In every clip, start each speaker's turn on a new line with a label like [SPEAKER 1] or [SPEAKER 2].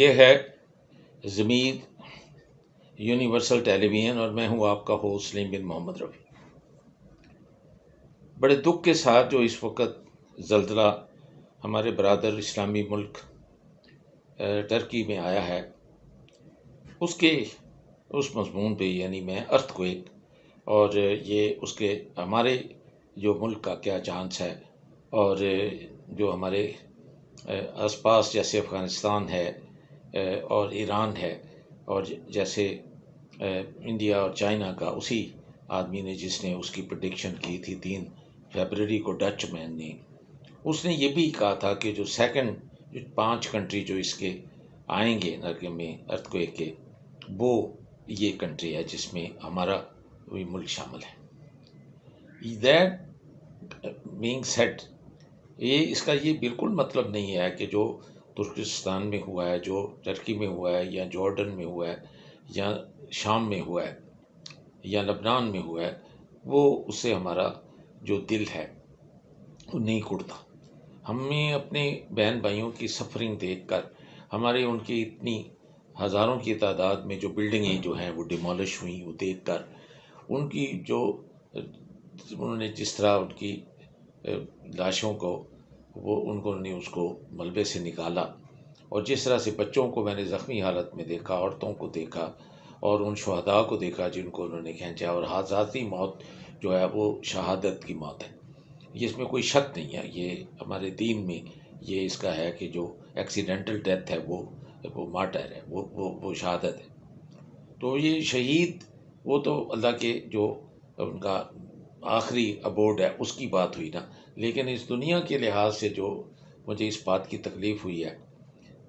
[SPEAKER 1] یہ ہے ضمیر یونیورسل ٹیلی ویژن اور میں ہوں آپ کا ہوسٹ سلیم بن محمد رفیع۔ بڑے دکھ کے ساتھ جو اس وقت زلزلہ ہمارے برادر اسلامی ملک ٹرکی میں آیا ہے، اس مضمون پہ یعنی میں ارتھ کویک اور یہ اس کے ہمارے جو ملک کا کیا چانس ہے، اور جو ہمارے آس پاس جیسے افغانستان ہے اور ایران ہے، اور جیسے انڈیا اور چائنا کا اسی آدمی نے جس نے اس کی پریڈکشن کی تھی 3 فیبرری کو، ڈچ مین نے، اس نے یہ بھی کہا تھا کہ جو سیکنڈ 5 کنٹری جو اس کے آئیں گے نرگے میں ارتھ کویک کے، وہ یہ کنٹری ہے جس میں ہمارا بھی ملک شامل ہے۔ دیٹ بینگ سیٹ، اس کا یہ بالکل مطلب نہیں ہے کہ جو ترکستان میں ہوا ہے، جو ٹرکی میں ہوا ہے، یا جارڈن میں ہوا ہے، یا شام میں ہوا ہے، یا لبنان میں ہوا ہے، وہ اس سے ہمارا جو دل ہے وہ نہیں کڑتا۔ ہمیں اپنے بہن بھائیوں کی سفرنگ دیکھ کر، ہمارے ان کی اتنی ہزاروں کی تعداد میں جو بلڈنگیں جو ہیں وہ ڈیمالش ہوئیں، وہ دیکھ کر ان کی جو انہوں نے جس طرح ان کی لاشوں کو انہوں نے اس کو ملبے سے نکالا، اور جس طرح سے بچوں کو میں نے زخمی حالت میں دیکھا، عورتوں کو دیکھا، اور ان شہداء کو دیکھا جن کو انہوں نے کھینچا، اور ذاتی موت جو ہے وہ شہادت کی موت ہے، جس میں کوئی شک نہیں ہے۔ یہ ہمارے دین میں یہ اس کا ہے کہ جو ایکسیڈنٹل ڈیتھ ہے وہ مارٹر ہے، وہ شہادت ہے۔ تو یہ شہید وہ تو اللہ کے جو ان کا آخری ابورڈ ہے اس کی بات ہوئی نا، لیکن اس دنیا کے لحاظ سے جو مجھے اس بات کی تکلیف ہوئی ہے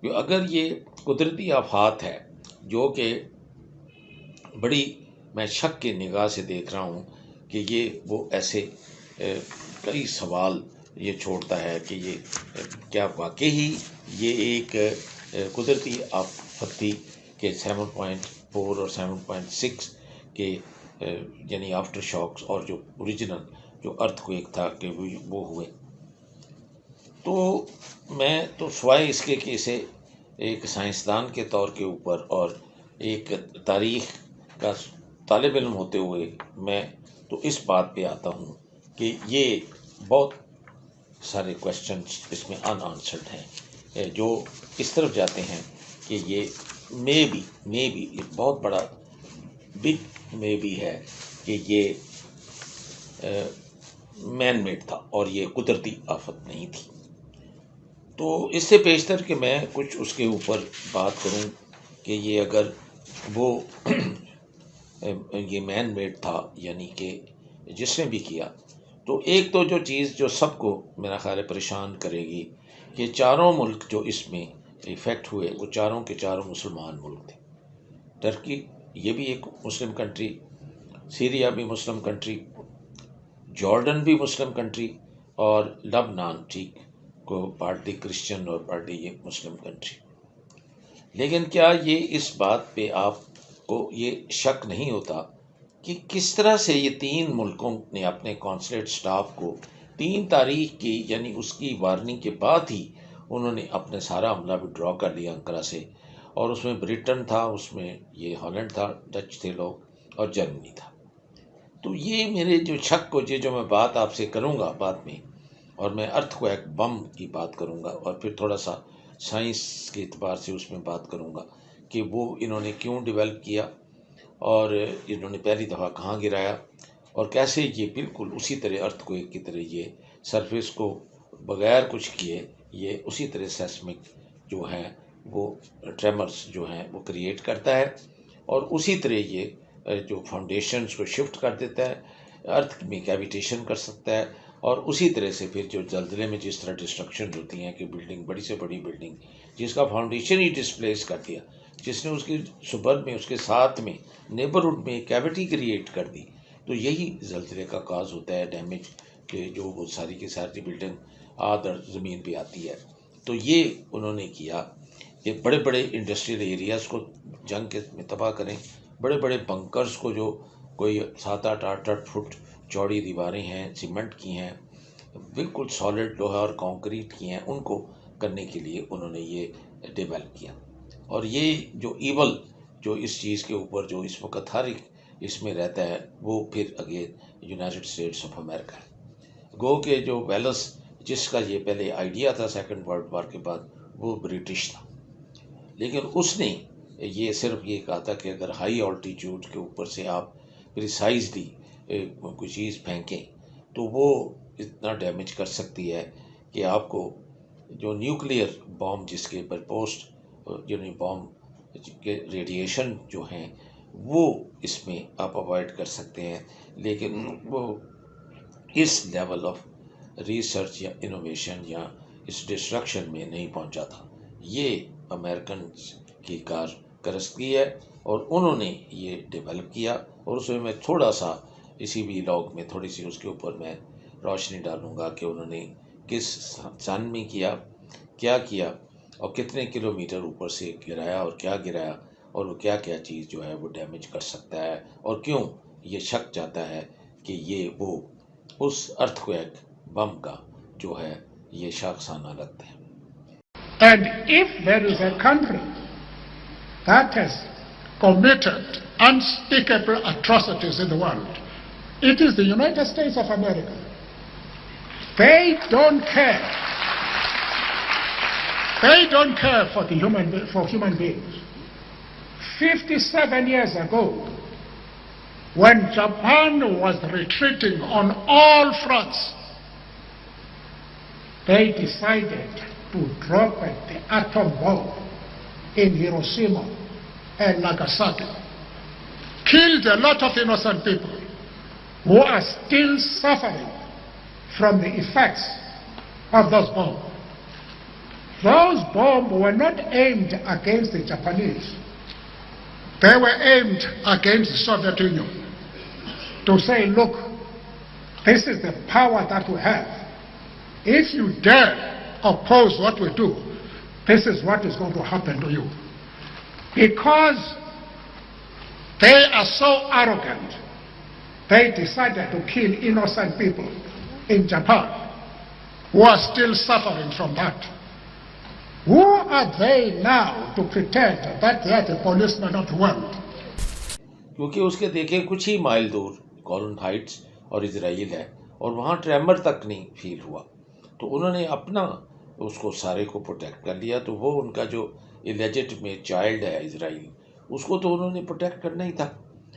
[SPEAKER 1] کہ اگر یہ قدرتی آفات ہے جو کہ بڑی میں شک کے نگاہ سے دیکھ رہا ہوں کہ یہ وہ ایسے کئی سوال یہ چھوڑتا ہے کہ یہ کیا واقعی یہ ایک قدرتی آفت تھی کہ 7.4 اور 7.6 کے یعنی آفٹر شاکس، اور جو اوریجنل جو ارتھ کویک تھا کہ وہ ہوئے۔ تو میں تو سوائے اس کے کہ اسے ایک سائنسدان کے طور کے اوپر اور ایک تاریخ کا طالب علم ہوتے ہوئے میں تو اس بات پہ آتا ہوں کہ یہ بہت سارے کویسچنس اس میں ان آنسرڈ ہیں جو اس طرف جاتے ہیں کہ یہ مے بی بہت بڑا بگ مے بی ہے کہ یہ مین میڈ تھا اور یہ قدرتی آفت نہیں تھی۔ تو اس سے بیشتر کہ میں کچھ اس کے اوپر بات کروں کہ یہ اگر وہ یہ مین میڈ تھا یعنی کہ جس نے بھی کیا، تو ایک تو جو چیز جو سب کو میرا خیال ہے پریشان کرے گی کہ چاروں ملک جو اس میں افیکٹ ہوئے وہ چاروں کے چاروں مسلمان ملک تھے۔ ٹرکی یہ بھی ایک مسلم کنٹری، سیریا بھی مسلم کنٹری، جارڈن بھی مسلم کنٹری، اور لبنان ٹھیک کو پارٹی کرسچن اور پارٹی یہ مسلم کنٹری۔ لیکن کیا یہ اس بات پہ آپ کو یہ شک نہیں ہوتا کہ کس طرح سے یہ 3 ملکوں نے اپنے کانسلیٹ سٹاف کو 3 تاریخ کی یعنی اس کی وارننگ کے بعد ہی انہوں نے اپنے سارا عملہ بھی ڈرا کر لیا انقرہ سے، اور اس میں بریٹن تھا، اس میں یہ ہالینڈ تھا، ڈچ تھے لوگ، اور جرمنی تھا۔ تو یہ میرے جو شک کو جو میں بات آپ سے کروں گا بعد میں، اور میں ارتھ کو ایک بم کی بات کروں گا، اور پھر تھوڑا سا سائنس کے اعتبار سے اس میں بات کروں گا کہ وہ انہوں نے کیوں ڈیولپ کیا، اور انہوں نے پہلی دفعہ کہاں گرایا، اور کیسے یہ بالکل اسی طرح ارتھ کو ایک کی طرح یہ سرفیس کو بغیر کچھ کیے یہ اسی طرح سیسمک جو ہیں وہ ٹریمرز جو ہیں وہ کریٹ کرتا ہے، اور اسی طرح یہ جو فاؤنڈیشنز کو شفٹ کر دیتا ہے، ارتھ میں کیویٹیشن کر سکتا ہے، اور اسی طرح سے پھر جو زلزلے میں جس طرح ڈسٹرکشن ہوتی ہیں کہ بلڈنگ بڑی سے بڑی بلڈنگ جس کا فاؤنڈیشن ہی ڈسپلیس کر دیا، جس نے اس کی سبرب میں اس کے ساتھ میں نیبرہڈ میں کیویٹی کریٹ کر دی، تو یہی زلزلے کا کاز ہوتا ہے، ڈیمیج کہ جو وہ ساری کی ساری بلڈنگ آدھر زمین پہ آتی ہے۔ تو یہ انہوں نے کیا کہ بڑے بڑے انڈسٹریل ایریاز کو جنگ کے میں تباہ کریں، بڑے بڑے بنکرز کو جو کوئی 7-8 فٹ چوڑی دیواریں ہیں سیمنٹ کی ہیں، بالکل سالڈ لوہا اور کانکریٹ کی ہیں، ان کو کرنے کے لیے انہوں نے یہ ڈیولپ کیا، اور یہ جو ایول جو اس چیز کے اوپر جو اس وقت ہر ایک اس میں رہتا ہے وہ پھر again United States of America ہے. گو کہ جو ویلس جس کا یہ پہلے آئیڈیا تھا سیکنڈ ورلڈ وار کے بعد وہ برٹش تھا، لیکن اس نے یہ صرف یہ کہا تھا کہ اگر ہائی آلٹیچیوڈ کے اوپر سے آپ پریسائزلی کوئی چیز پھینکیں تو وہ اتنا ڈیمیج کر سکتی ہے کہ آپ کو جو نیوکلیئر بام جس کے پرپوسٹ یعنی بام کے ریڈیشن جو ہیں وہ اس میں آپ اوائڈ کر سکتے ہیں، لیکن وہ اس لیول آف ریسرچ یا انوویشن یا اس ڈسٹرکشن میں نہیں پہنچا تھا. یہ امریکنز کی کارکردگی ہے اور انہوں نے یہ ڈیولپ کیا. اور اس میں تھوڑا سا اسی بھی لاگ میں تھوڑی سی اس کے اوپر میں روشنی ڈالوں گا کہ انہوں نے کس سن میں کیا اور کتنے کلومیٹر اوپر سے گرایا اور کیا گرایا اور وہ کیا کیا چیز جو ہے وہ ڈیمیج کر سکتا ہے اور کیوں یہ شک جاتا ہے کہ یہ وہ اس ارتھ کویک بم کا جو ہے یہ شاخسانہ لگتے ہیں.
[SPEAKER 2] And if there is a country that has committed unspeakable atrocities in the world, it is the United States of America. They don't care. They don't care for human beings. 57 years ago, when Japan was retreating on all fronts, they decided to drop the atom bomb in Hiroshima and Nagasaki. Killed a lot of innocent people who are still suffering from the effects of those bombs. Those bombs were not aimed against the Japanese. They were aimed against the Soviet Union to say, look, this is the power that we have. If you dare oppose what we do, this is what is going to happen to you. Because they are so arrogant, they decided to kill innocent people in Japan who are still suffering from that. Who are they now to pretend that they are the policemen of the world?
[SPEAKER 1] کیونکہ اس کے دیکھیں کچھ ہی مائل دور گولن heights اور اسرائیل ہے اور وہاں ٹریمر تک نہیں فیل ہوا، تو انہوں نے اپنا اس کو سارے کو پروٹیکٹ کر لیا. تو وہ ان کا جو الیجٹ میں چائلڈ ہے اسرائیل، اس کو تو انہوں نے پروٹیکٹ کرنا ہی تھا.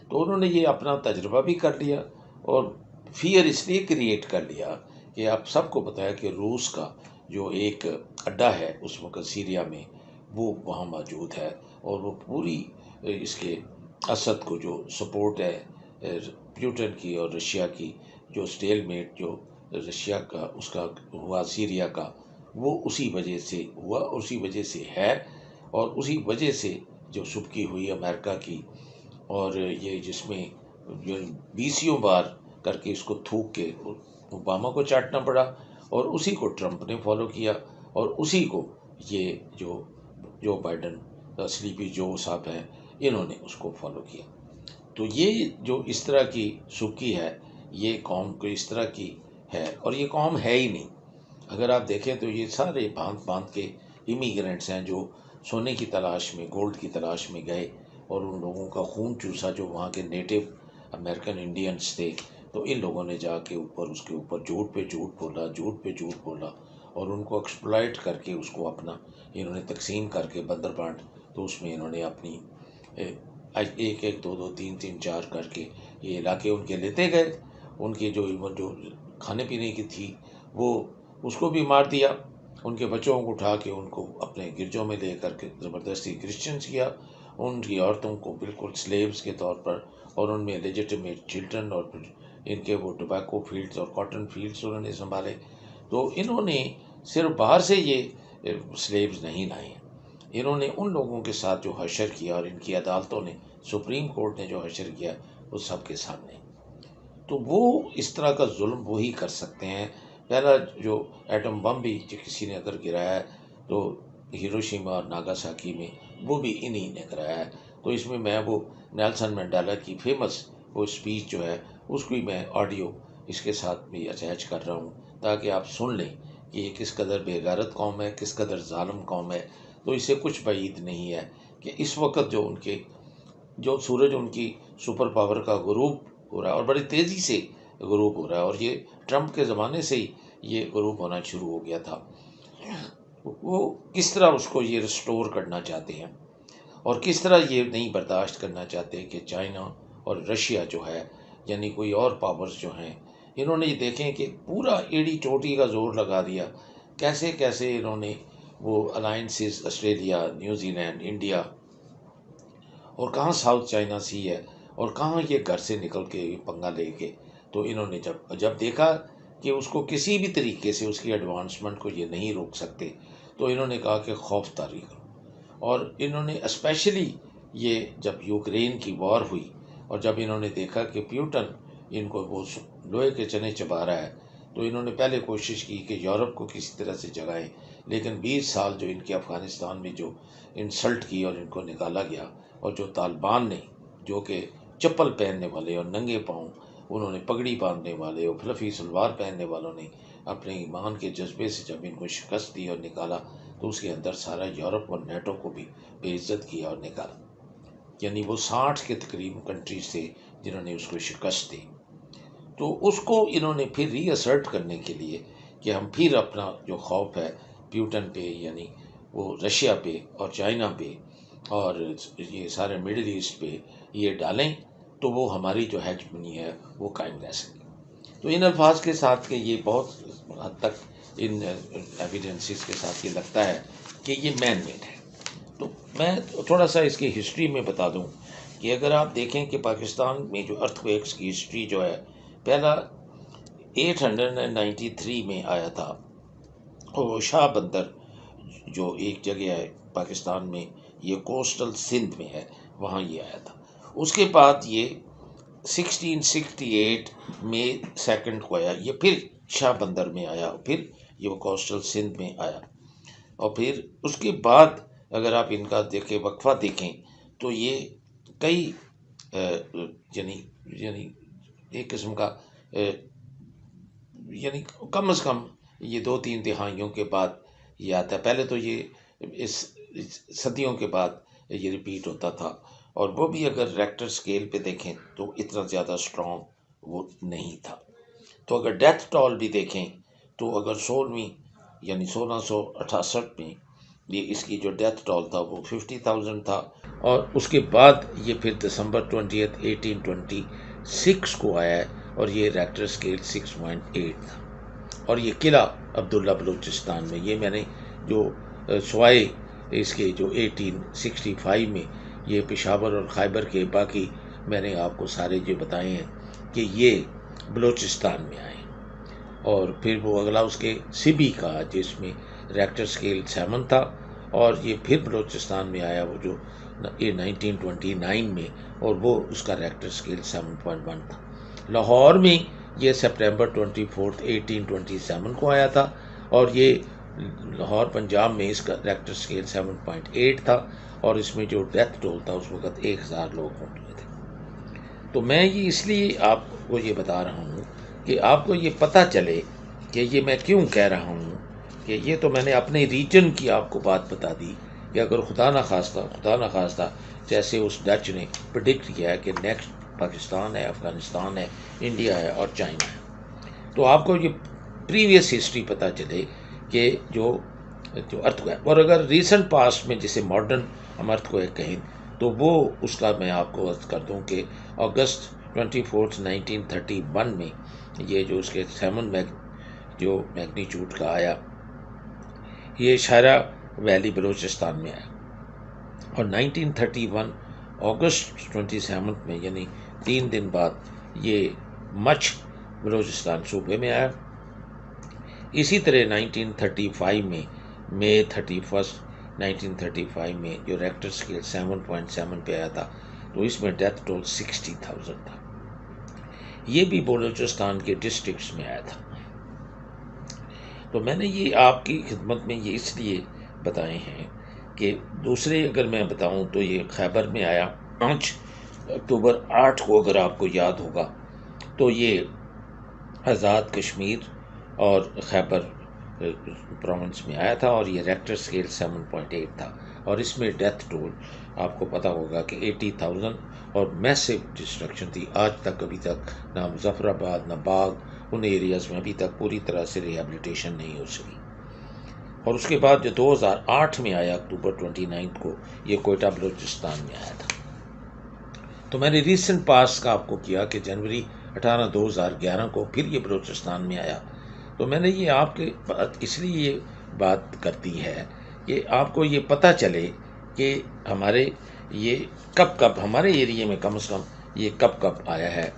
[SPEAKER 1] تو انہوں نے یہ اپنا تجربہ بھی کر لیا اور فیئر اس لیے کریٹ کر لیا کہ آپ سب کو پتہ ہے کہ روس کا جو ایک اڈا ہے اس وقت سیریا میں وہ وہاں موجود ہے اور وہ پوری اس کے اسد کو جو سپورٹ ہے پیوٹن کی اور رشیا کی جو اسٹیل میٹ جو رشیا کا اس کا ہوا سیریا کا وہ اسی وجہ سے ہوا، اسی وجہ سے ہے اور اسی وجہ سے جو سبکی ہوئی امریکہ کی اور یہ جس میں جو 20 بار کر کے اس کو تھوک کے اوباما کو چاٹنا پڑا اور اسی کو ٹرمپ نے فالو کیا اور اسی کو یہ جو بائیڈن سلیپی جو صاحب ہیں انہوں نے اس کو فالو کیا. تو یہ جو اس طرح کی سبکی ہے یہ قوم کو اس طرح کی ہے اور یہ قوم ہے ہی نہیں. اگر آپ دیکھیں تو یہ سارے باندھ کے امیگرینٹس ہیں جو سونے کی تلاش میں گولڈ کی تلاش میں گئے اور ان لوگوں کا خون چوسا جو وہاں کے نیٹو امریکن انڈینس تھے. تو ان لوگوں نے جا کے اوپر اس کے اوپر جھوٹ پہ جھوٹ بولا اور ان کو ایکسپلائٹ کر کے اس کو اپنا انہوں نے تقسیم کر کے بندر بانٹ. تو اس میں انہوں نے اپنی ایک دو تین چار کر کے یہ علاقے ان کے لیتے گئے. ان کی جو کھانے پینے کی تھی وہ اس کو بھی مار دیا. ان کے بچوں کو اٹھا کے ان کو اپنے گرجوں میں لے کر کے زبردستی کرسچنس کیا. ان کی عورتوں کو بالکل سلیوز کے طور پر اور ان میں لیجیٹمیٹ چلڈرن اور ان کے وہ ٹوبیکو فیلڈز اور کاٹن فیلڈز انہوں نے سنبھالے. تو انہوں نے صرف باہر سے یہ سلیوز نہیں لائے، انہوں نے ان لوگوں کے ساتھ جو حشر کیا اور ان کی عدالتوں نے سپریم کورٹ نے جو حشر کیا وہ سب کے سامنے. تو وہ اس طرح کا ظلم وہی کر سکتے ہیں. پہلا جو ایٹم بم بھی جو کسی نے اگر گرایا ہے تو ہیروشیما اور ناگاساکی میں وہ بھی انہی نے کرایا ہے. تو اس میں وہ نیلسن منڈیلا کی فیمس وہ اسپیچ جو ہے اس کو میں آڈیو اس کے ساتھ بھی اٹیچ کر رہا ہوں تاکہ آپ سن لیں کہ یہ کس قدر بے غیرت قوم ہے، کس قدر ظالم قوم ہے. تو اسے کچھ بعید نہیں ہے کہ اس وقت جو سورج ان کی سپر پاور کا غروب ہو رہا ہے اور بڑی تیزی سے غروب ہو رہا ہے، اور یہ ٹرمپ کے زمانے سے ہی یہ غروب ہونا شروع ہو گیا تھا، وہ کس طرح اس کو یہ ریسٹور کرنا چاہتے ہیں، اور کس طرح یہ نہیں برداشت کرنا چاہتے کہ چائنا اور رشیا جو ہے، یعنی کوئی اور پاورز جو ہیں، انہوں نے یہ دیکھیں کہ پورا ایڑی چوٹی کا زور لگا دیا، کیسے کیسے انہوں نے وہ alliances, Australia, New Zealand, India, اور کہاں ساؤتھ چائنا سی ہے، اور کہاں یہ گھر سے نکل کے پنگا لے کے، تو انہوں نے جب دیکھا کہ اس کو کسی بھی طریقے سے اس کی ایڈوانسمنٹ کو یہ نہیں روک سکتے، تو انہوں نے کہا کہ خوف طاری کرو، اور انہوں نے اسپیشلی یہ جب یوکرین کی وار ہوئی اور جب انہوں نے دیکھا کہ پیوٹن ان کو وہ لوہے کے چنے چبا رہا ہے، تو انہوں نے پہلے کوشش کی کہ یورپ کو کسی طرح سے جگائیں، لیکن 20 سال جو ان کے افغانستان میں جو انسلٹ کی اور ان کو نکالا گیا، اور جو طالبان نے، جو کہ چپل پہننے والے اور ننگے پاؤں، انہوں نے پگڑی باندھنے والے اور فلفی سلوار پہننے والوں نے اپنے ایمان کے جذبے سے جب ان کو شکست دی اور نکالا، تو اس کے اندر سارا یورپ اور نیٹو کو بھی بے عزت کیا اور نکالا، یعنی وہ 60 کے تقریباً کنٹریز تھے جنہوں نے اس کو شکست دی۔ تو اس کو انہوں نے پھر ری اسرٹ کرنے کے لیے کہ ہم پھر اپنا جو خوف ہے پیوٹن پہ، یعنی وہ رشیا پہ اور چائنا پہ اور یہ سارے مڈل ایسٹ پہ یہ ڈالیں، تو وہ ہماری جو ہیجمنی ہے وہ قائم رہ سکے۔ تو ان الفاظ کے ساتھ کہ یہ بہت حد تک ان ایویڈنسز کے ساتھ یہ لگتا ہے کہ یہ مین میڈ ہے۔ تو میں تھوڑا سا اس کی ہسٹری میں بتا دوں کہ اگر آپ دیکھیں کہ پاکستان میں جو ارتھ کویکس کی ہسٹری جو ہے، پہلا 893 میں آیا تھا، اور شاہ بندر جو ایک جگہ ہے پاکستان میں، یہ کوسٹل سندھ میں ہے، وہاں یہ آیا تھا۔ اس کے بعد یہ 1668 میں 2 کو آیا، یہ پھر شاہ بندر میں آیا، پھر یہ وہ کوسٹل سندھ میں آیا، اور پھر اس کے بعد اگر آپ ان کا دیکھیں وقفہ دیکھیں تو یہ کئی یعنی ایک قسم کا یعنی کم از کم یہ 2-3 دہائیوں کے بعد یہ آتا ہے۔ پہلے تو یہ اس صدیوں کے بعد یہ ریپیٹ ہوتا تھا، اور وہ بھی اگر ریکٹر سکیل پہ دیکھیں تو اتنا زیادہ سٹرونگ وہ نہیں تھا۔ تو اگر ڈیتھ ٹول بھی دیکھیں تو اگر 16ویں یعنی 1668 میں یہ اس کی جو ڈیتھ ٹول تھا وہ 50,000 تھا، اور اس کے بعد یہ پھر دسمبر 20 1826 کو آیا ہے، اور یہ ریکٹر سکیل 6.8 تھا، اور یہ قلعہ عبداللہ بلوچستان میں، یہ میں نے جو سوائے اس کے جو 1865 میں یہ پشاور اور خیبر کے باقی میں نے آپ کو سارے جو بتائے ہیں کہ یہ بلوچستان میں آئے، اور پھر وہ اگلا اس کے سبی کا جس میں ریکٹر سکیل 7 تھا، اور یہ پھر بلوچستان میں آیا وہ جو 1929 میں، اور وہ اس کا ریکٹر سکیل 7.1 تھا۔ لاہور میں یہ سپٹمبر 24 1827 کو آیا تھا، اور یہ لاہور پنجاب میں اس کا ریکٹر سکیل 7.8 تھا، اور اس میں جو ڈیتھ ٹول تھا اس وقت 1000 لوگ ہوئے تھے۔ تو میں یہ اس لیے آپ کو یہ بتا رہا ہوں کہ آپ کو یہ پتہ چلے کہ یہ میں کیوں کہہ رہا ہوں کہ یہ تو میں نے اپنے ریجن کی آپ کو بات بتا دی کہ اگر خدا نخواستہ جیسے اس ڈچ نے پریڈکٹ کیا ہے کہ نیکسٹ پاکستان ہے، افغانستان ہے، انڈیا ہے اور چائنا ہے، تو آپ کو یہ پریویس ہسٹری پتہ چلے کہ جو ارتھ کویک، اور اگر ریسنٹ پاسٹ میں جسے ماڈرن ہم ارتھ کویک کہیں تو وہ اس کا میں آپ کو عرض کر دوں کہ اگست 24 1931 میں یہ جو اس کے 7 جو میگنیچیوڈ کا آیا، یہ شاہراہ ویلی بلوچستان میں آیا، اور 1931 اگست 27 میں یعنی 3 دن بعد یہ مچھ بلوچستان صوبے میں آیا۔ اسی طرح 1935 میں مئی 31 1935 میں جو ریکٹر سکیل 7.7 پہ آیا تھا، تو اس میں ڈیتھ ٹول 60,000 تھا، یہ بھی بلوچستان کے ڈسٹرکٹس میں آیا تھا۔ تو میں نے یہ آپ کی خدمت میں یہ اس لیے بتائے ہیں کہ دوسرے اگر میں بتاؤں تو یہ خیبر میں آیا 5 اکتوبر 8 کو، اگر آپ کو یاد ہوگا تو یہ آزاد کشمیر اور خیبر پروونس میں آیا تھا، اور یہ ریکٹر سکیل 7.8 تھا، اور اس میں ڈیتھ ٹول آپ کو پتہ ہوگا کہ 80,000 اور میسو ڈسٹرکشن تھی. آج تک ابھی تک نہ مظفر آباد نہ باغ ان ایریاز میں ابھی تک پوری طرح سے ریہیبلیٹیشن نہیں ہو سکی. اور اس کے بعد جو 2008 میں آیا اکتوبر 29 کو یہ کوئٹہ بلوچستان میں آیا تھا. تو میں نے ریسنٹ پاس کا آپ کو کیا کہ جنوری 18 2011 کو پھر یہ بلوچستان میں آیا. تو میں نے یہ آپ کے اس لیے یہ بات کرتی ہے کہ آپ کو یہ پتہ چلے کہ ہمارے یہ کب ہمارے ایریے میں کم از کم یہ کب آیا ہے،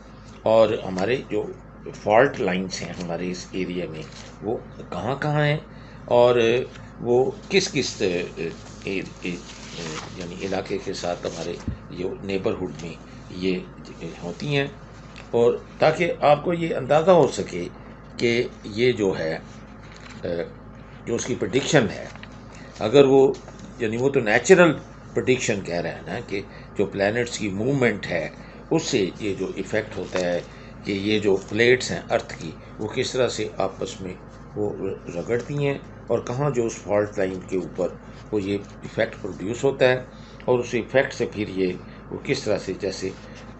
[SPEAKER 1] اور ہمارے جو فالٹ لائنز ہیں ہمارے اس ایریا میں وہ کہاں ہیں، اور وہ کس یعنی علاقے کے ساتھ ہمارے جو نیبرہڈ میں یہ ہوتی ہیں، اور تاکہ آپ کو یہ اندازہ ہو سکے کہ یہ جو ہے جو اس کی پریڈکشن ہے، اگر وہ یعنی وہ تو نیچرل پریڈکشن کہہ رہے ہیں نا کہ جو پلانٹس کی موومنٹ ہے اس سے یہ جو ایفیکٹ ہوتا ہے کہ یہ جو پلیٹس ہیں ارتھ کی وہ کس طرح سے آپس میں وہ رگڑتی ہیں، اور کہاں جو اس فالٹ لائن کے اوپر وہ یہ ایفیکٹ پروڈیوس ہوتا ہے، اور اس ایفیکٹ سے پھر یہ وہ کس طرح سے جیسے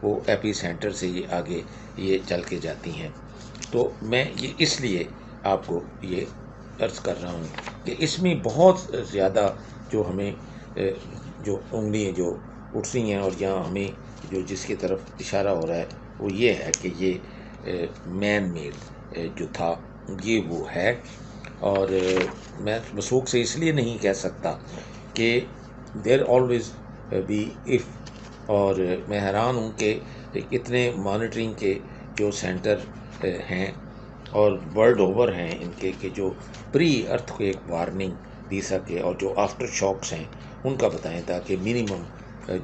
[SPEAKER 1] وہ ایپی سینٹر سے یہ آگے یہ چل کے جاتی ہیں. تو میں یہ اس لیے آپ کو یہ عرض کر رہا ہوں کہ اس میں بہت زیادہ جو ہمیں جو انگلیاں جو اٹھتی ہیں، اور یہاں ہمیں جو جس کی طرف اشارہ ہو رہا ہے وہ یہ ہے کہ یہ مین میڈ جو تھا یہ وہ ہے. اور میں وثوق سے اس لیے نہیں کہہ سکتا کہ دیر آلویز بی ایف، اور میں حیران ہوں کہ اتنے مانیٹرنگ کے جو سینٹر ہیں اور ورلڈ اوور ہیں ان کے کہ جو پری ارتھ کو ایک وارننگ دی سکے، اور جو آفٹر شاکس ہیں ان کا بتائیں تاکہ منیمم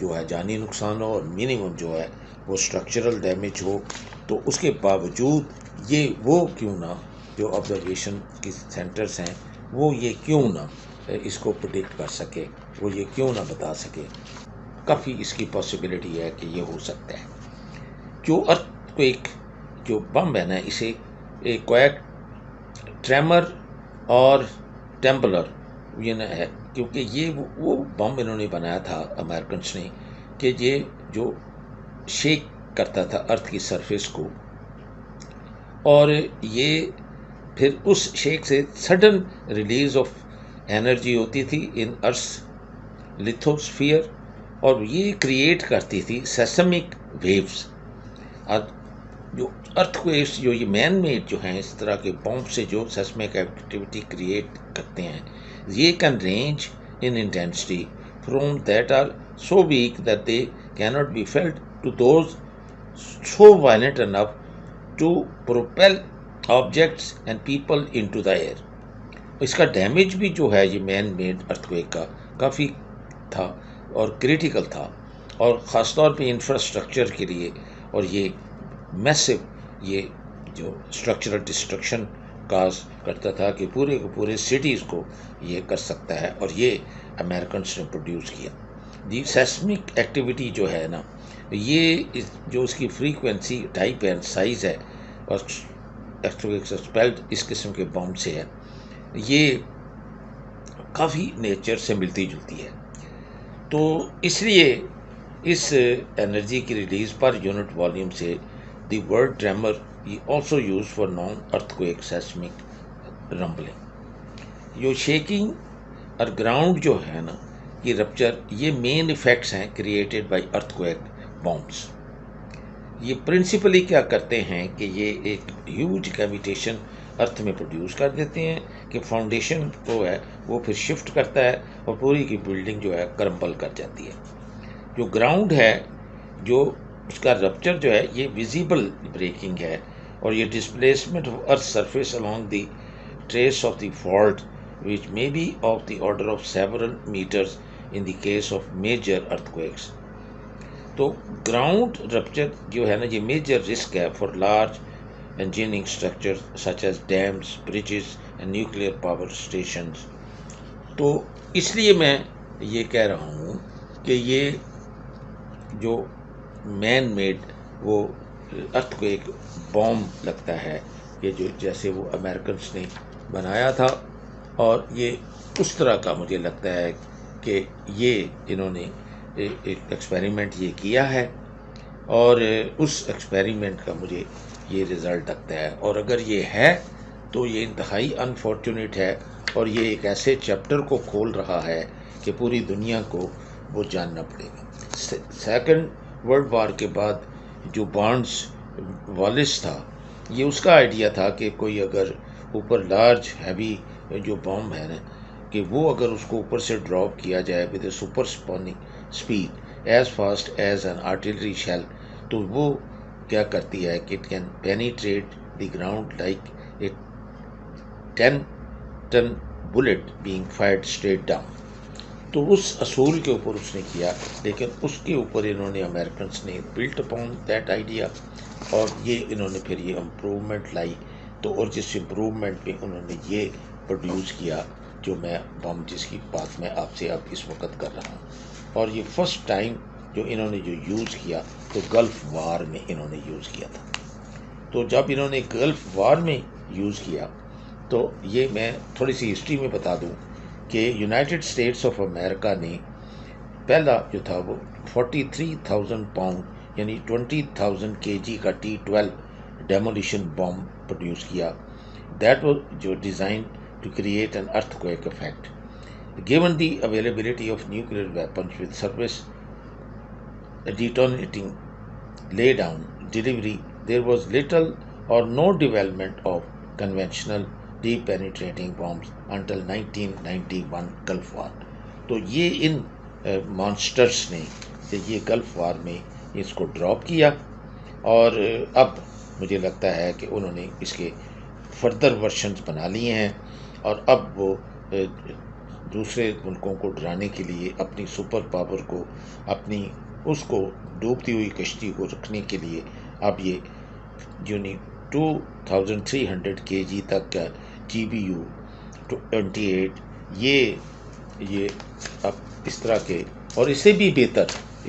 [SPEAKER 1] جو ہے جانی نقصان ہو اور منیمم جو ہے وہ اسٹرکچرل ڈیمیج ہو. تو اس کے باوجود یہ وہ کیوں نہ جو آبزرویشن کی سینٹرز ہیں وہ یہ کیوں نہ اس کو پریڈکٹ کر سکے، وہ یہ کیوں نہ بتا سکے. کافی اس کی پاسبلٹی ہے کہ یہ ہو سکتا ہے. جو ارتھ کویک جو بم ہے نا اسے کویک ٹریمر اور ٹیمبلر یہ نہ ہے، کیونکہ یہ وہ بم انہوں نے بنایا تھا امریکنس نے کہ یہ جو شیک کرتا تھا ارتھ کی سرفیس کو، اور یہ پھر اس شیک سے سڈن ریلیز آف انرجی ہوتی تھی ان ارتھ لیتھوسفیئر، اور یہ کریٹ کرتی تھی سیسمک ویوز. جو ارتھ کویکس جو یہ مین میڈ جو ہیں اس طرح کے بمب سے جو سیسمک ایکٹیویٹی کریٹ کرتے ہیں، یہ can range in intensity from that are so weak that they can't be felt to those so violent enough to propel objects and people into the air. اس کا ڈیمیج بھی جو ہے یہ man made ارتھ quick کا کافی تھا اور critical تھا، اور خاص طور پہ انفراسٹرکچر کے لیے، اور یہ میسو یہ جو اسٹرکچرل ڈسٹرکشن کاز کرتا تھا کہ پورے کے پورے سٹیز کو یہ کر سکتا ہے، اور یہ امریکنس نے پروڈیوس کیا. دی سیسمک ایکٹیویٹی جو ہے نا یہ جو اس کی فریکوینسی ٹائپ اینڈ سائز ہے اور ایکسپیلڈ اس قسم کے بم سے ہے، یہ کافی نیچر سے ملتی جلتی ہے. تو اس لیے اس انرجی کی ریلیز پر یونٹ والیوم سے the word tremor also use for non earthquake seismic rumbling. جو شیکنگ اور گراؤنڈ جو ہے نا یہ رپچر یہ مین ایفیکٹس ہیں created by earth quick bumps. یہ پرنسپلی کیا کرتے ہیں کہ یہ ایک ہیوج کیویٹیشن ارتھ میں پروڈیوس کر دیتے ہیں کہ فاؤنڈیشن کو ہے وہ پھر شفٹ کرتا ہے اور پوری کی بلڈنگ جو ہے کرمبل کر جاتی ہے. جو گراؤنڈ ہے جو اس کا رپچر جو ہے یہ ویزیبل بریکنگ ہے، اور یہ displacement of earth surface along the trace of the fault which may be of the order of several meters in the case of major earthquakes. تو گراؤنڈ رپچر جو ہے نا یہ میجر رسک ہے for large engineering structure such as dams, bridges and nuclear power stations. تو اس لیے میں یہ کہہ رہا ہوں کہ یہ جو مین میڈ وہ ارتھ کو ایک بوم لگتا ہے کہ جو جیسے وہ امریکنس نے بنایا تھا، اور یہ اس طرح کا مجھے لگتا ہے کہ یہ انہوں نے ایک ایکسپیریمنٹ یہ کیا ہے، اور اس ایکسپیریمنٹ کا مجھے یہ رزلٹ لگتا ہے، اور اگر یہ ہے تو یہ انتہائی انفارچونیٹ ہے، اور یہ ایک ایسے چیپٹر کو کھول رہا ہے کہ پوری دنیا کو وہ جاننا پڑے گا۔ سیکنڈ ورلڈ وار کے بعد جو بارنس والیس تھا، یہ اس کا آئیڈیا تھا کہ کوئی اگر اوپر لارج ہیوی جو بام ہے نا، کہ وہ اگر اس کو اوپر سے ڈراپ کیا جائے with a super speed as fast as an artillery shell, تو وہ کیا کرتی ہے کہ it can penetrate the ground like a 10 ton bullet being fired straight down. تو اس اصول کے اوپر اس نے کیا، لیکن اس کے اوپر انہوں نے امریکنس نے بلٹ اپون دیٹ آئیڈیا، اور یہ انہوں نے پھر یہ امپروومنٹ لائی، تو اور جس امپروومنٹ میں انہوں نے یہ پروڈیوس کیا جو میں بم جس کی بات میں آپ سے اب اس وقت کر رہا ہوں، اور یہ فرسٹ ٹائم جو انہوں نے جو یوز کیا تو گلف وار میں انہوں نے یوز کیا تھا۔ تو جب انہوں نے گلف وار میں یوز کیا تو یہ میں تھوڑی سی ہسٹری میں بتا دوں کہ یونائٹڈ اسٹیٹس آف امریکہ نے پہلا جو تھا وہ 43,000 پاؤنڈ یعنی 20,000 kg کا T-12 ڈیمولیشن بام پروڈیوس کیا، دیٹ واز جو design to create an earthquake effect. Given the availability of nuclear weapons with service detonating laydown delivery, there was little or no development of conventional deep penetrating bombs until 1991 Gulf War۔ تو یہ ان monsters نے یہ Gulf war میں اس کو drop کیا، اور اب مجھے لگتا ہے کہ انہوں نے اس کے فردر ورشنز بنا لیے ہیں، اور اب وہ دوسرے ملکوں کو ڈرانے کے لیے اپنی سپر پاور کو، اپنی اس کو ڈوبتی ہوئی کشتی کو رکھنے کے لیے اب یہ یعنی 2300 kg تک کا GBU-28 یہ اب اس طرح کے اور اس سے بھی بہتر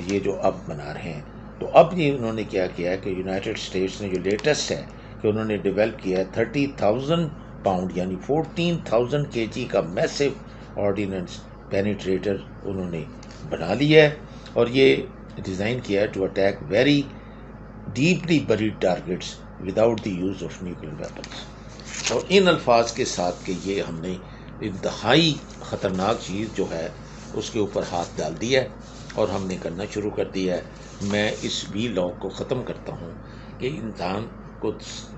[SPEAKER 1] یہ جو اب بنا رہے ہیں۔ تو اب یہ انہوں نے کیا کیا ہے کہ یونائٹڈ اسٹیٹس نے جو لیٹسٹ ہے کہ انہوں نے ڈیولپ کیا ہے 30,000 پاؤنڈ یعنی 14,000 kg کا میسو آرڈیننس پینیٹریٹر انہوں نے بنا لیا ہے، اور یہ ڈیزائن کیا ہے to attack very deeply buried targets without the use of nuclear weapons. اور ان الفاظ کے ساتھ کہ یہ ہم نے انتہائی خطرناک چیز جو ہے اس کے اوپر ہاتھ ڈال دیا ہے اور ہم نے کرنا شروع کر دیا ہے، میں اس وی لاگ کو ختم کرتا ہوں کہ انسان کو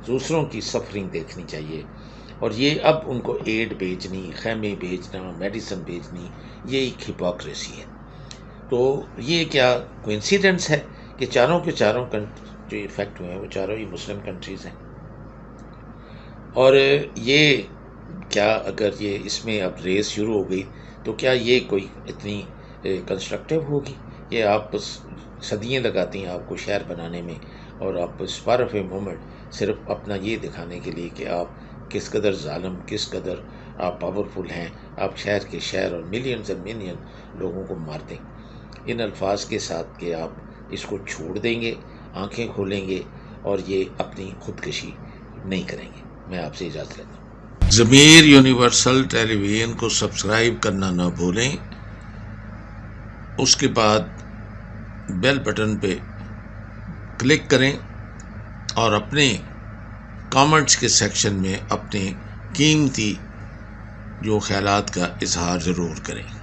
[SPEAKER 1] دوسروں کی سفرنگ دیکھنی چاہیے، اور یہ اب ان کو ایڈ بیچنی، خیمے بیچنا، میڈیسن بیچنی، یہ ایک ہپوکریسی ہے۔ تو یہ کیا کوئنسیڈنس ہے کہ چاروں کے چاروں جو افیکٹ ہوئے ہیں وہ چاروں ہی مسلم کنٹریز ہیں، اور یہ کیا اگر یہ اس میں اب ریس شروع ہو گئی تو کیا یہ کوئی اتنی کنسٹرکٹیو ہوگی؟ یہ آپ صدیاں لگاتی ہیں آپ کو شہر بنانے میں، اور آپ اسپر آف اے مومنٹ صرف اپنا یہ دکھانے کے لیے کہ آپ کس قدر ظالم، کس قدر آپ پاورفل ہیں، آپ شہر کے شہر اور ملینز اینڈ ملین لوگوں کو مار دیں۔ ان الفاظ کے ساتھ کہ آپ اس کو چھوڑ دیں گے، آنکھیں کھولیں گے اور یہ اپنی خودکشی نہیں کریں گے۔ میں آپ سے اجازت لیتا ہوں۔ ضمیر یونیورسل ٹیلی ویژن کو سبسکرائب کرنا نہ بھولیں، اس کے بعد بیل بٹن پہ کلک کریں اور اپنے کامنٹس کے سیکشن میں اپنے قیمتی جو خیالات کا اظہار ضرور کریں۔